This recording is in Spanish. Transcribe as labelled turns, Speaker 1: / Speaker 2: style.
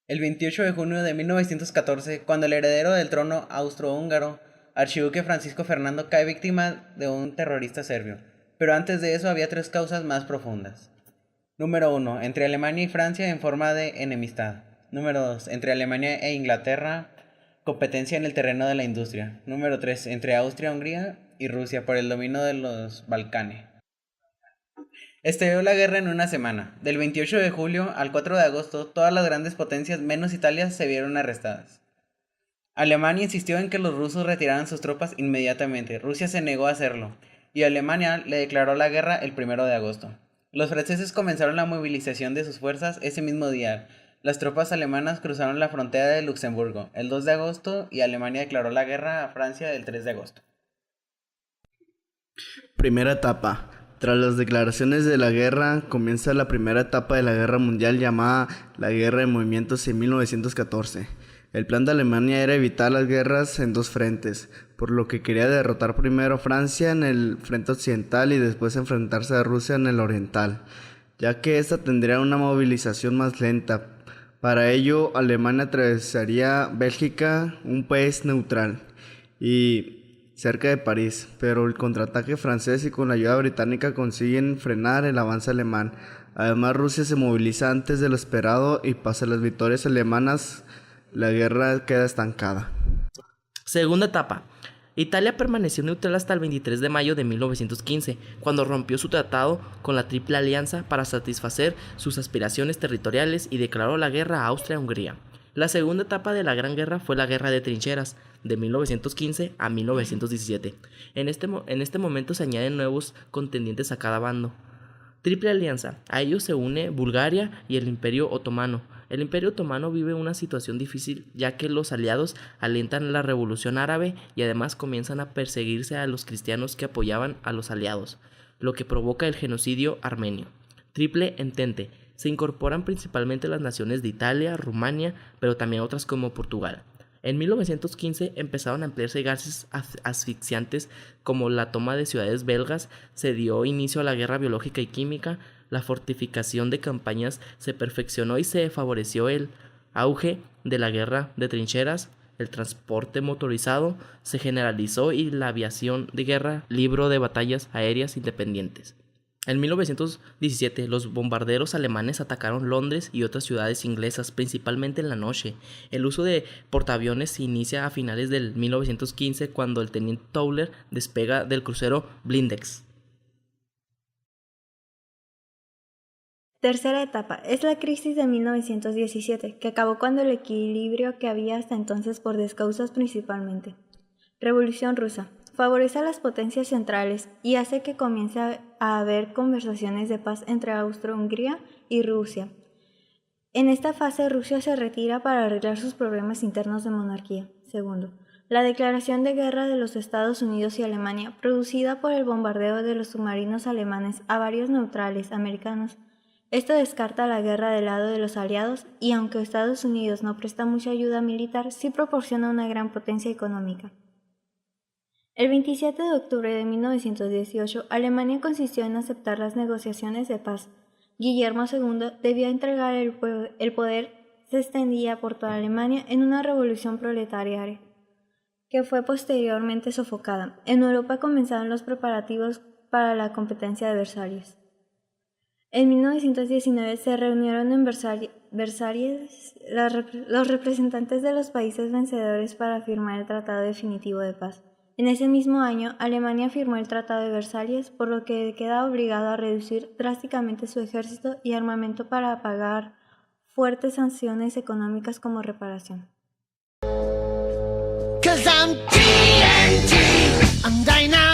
Speaker 1: El 28 de junio de 1914, cuando el heredero del trono austrohúngaro, archiduque Francisco Fernando, cae víctima de un terrorista serbio. Pero antes de eso había tres causas más profundas. Número 1. Entre Alemania y Francia en forma de enemistad. Número 2. Entre Alemania e Inglaterra, competencia en el terreno de la industria. Número 3. Entre Austria, Hungría y Rusia por el dominio de los Balcanes. Estalló la guerra en una semana. Del 28 de julio al 4 de agosto, todas las grandes potencias menos Italia se vieron arrestadas. Alemania insistió en que los rusos retiraran sus tropas inmediatamente. Rusia se negó a hacerlo, y Alemania le declaró la guerra el 1 de agosto. Los franceses comenzaron la movilización de sus fuerzas ese mismo día. Las tropas alemanas cruzaron la frontera de Luxemburgo el 2 de agosto y Alemania declaró la guerra a Francia el 3 de agosto.
Speaker 2: Primera etapa. Tras las declaraciones de la guerra, comienza la primera etapa de la Guerra Mundial llamada la Guerra de Movimientos en 1914. El plan de Alemania era evitar las guerras en dos frentes, por lo que quería derrotar primero a Francia en el frente occidental y después enfrentarse a Rusia en el oriental, ya que ésta tendría una movilización más lenta. Para ello, Alemania atravesaría Bélgica, un país neutral, y cerca de París, pero el contraataque francés y con la ayuda británica consiguen frenar el avance alemán. Además, Rusia se moviliza antes de lo esperado y pese a las victorias alemanas, la guerra queda estancada.
Speaker 3: Segunda etapa. Italia permaneció neutral hasta el 23 de mayo de 1915, cuando rompió su tratado con la Triple Alianza para satisfacer sus aspiraciones territoriales y declaró la guerra a Austria-Hungría. La segunda etapa de la Gran Guerra fue la Guerra de Trincheras, de 1915 a 1917. En este momento se añaden nuevos contendientes a cada bando. Triple Alianza. A ellos se une Bulgaria y el Imperio Otomano. El Imperio Otomano vive una situación difícil ya que los aliados alientan la revolución árabe y además comienzan a perseguirse a los cristianos que apoyaban a los aliados, lo que provoca el genocidio armenio. Triple Entente. Se incorporan principalmente las naciones de Italia, Rumania, pero también otras como Portugal. En 1915 empezaron a emplearse gases asfixiantes como la toma de ciudades belgas, se dio inicio a la guerra biológica y química, la fortificación de campañas se perfeccionó y se favoreció el auge de la guerra de trincheras, el transporte motorizado se generalizó y la aviación de guerra libró de batallas aéreas independientes. En 1917, los bombarderos alemanes atacaron Londres y otras ciudades inglesas, principalmente en la noche. El uso de portaaviones se inicia a finales del 1915 cuando el teniente Towler despega del crucero Blindex.
Speaker 4: Tercera etapa es la crisis de 1917, que acabó con el equilibrio que había hasta entonces por dos causas principalmente. Revolución rusa. Favorece a las potencias centrales y hace que comience a haber conversaciones de paz entre Austria-Hungría y Rusia. En esta fase, Rusia se retira para arreglar sus problemas internos de monarquía. Segundo, la declaración de guerra de los Estados Unidos y Alemania, producida por el bombardeo de los submarinos alemanes a varios neutrales americanos. Esto descarta la guerra del lado de los aliados y aunque Estados Unidos no presta mucha ayuda militar, sí proporciona una gran potencia económica. El 27 de octubre de 1918, Alemania consistió en aceptar las negociaciones de paz. Guillermo II debió entregar el poder, se extendía por toda Alemania en una revolución proletaria, que fue posteriormente sofocada. En Europa comenzaron los preparativos para la competencia de Versalles. En 1919 se reunieron en Versalles los representantes de los países vencedores para firmar el Tratado Definitivo de Paz. En ese mismo año, Alemania firmó el Tratado de Versalles, por lo que queda obligado a reducir drásticamente su ejército y armamento para pagar fuertes sanciones económicas como reparación.
Speaker 5: I'm TNT, I'm dynamite.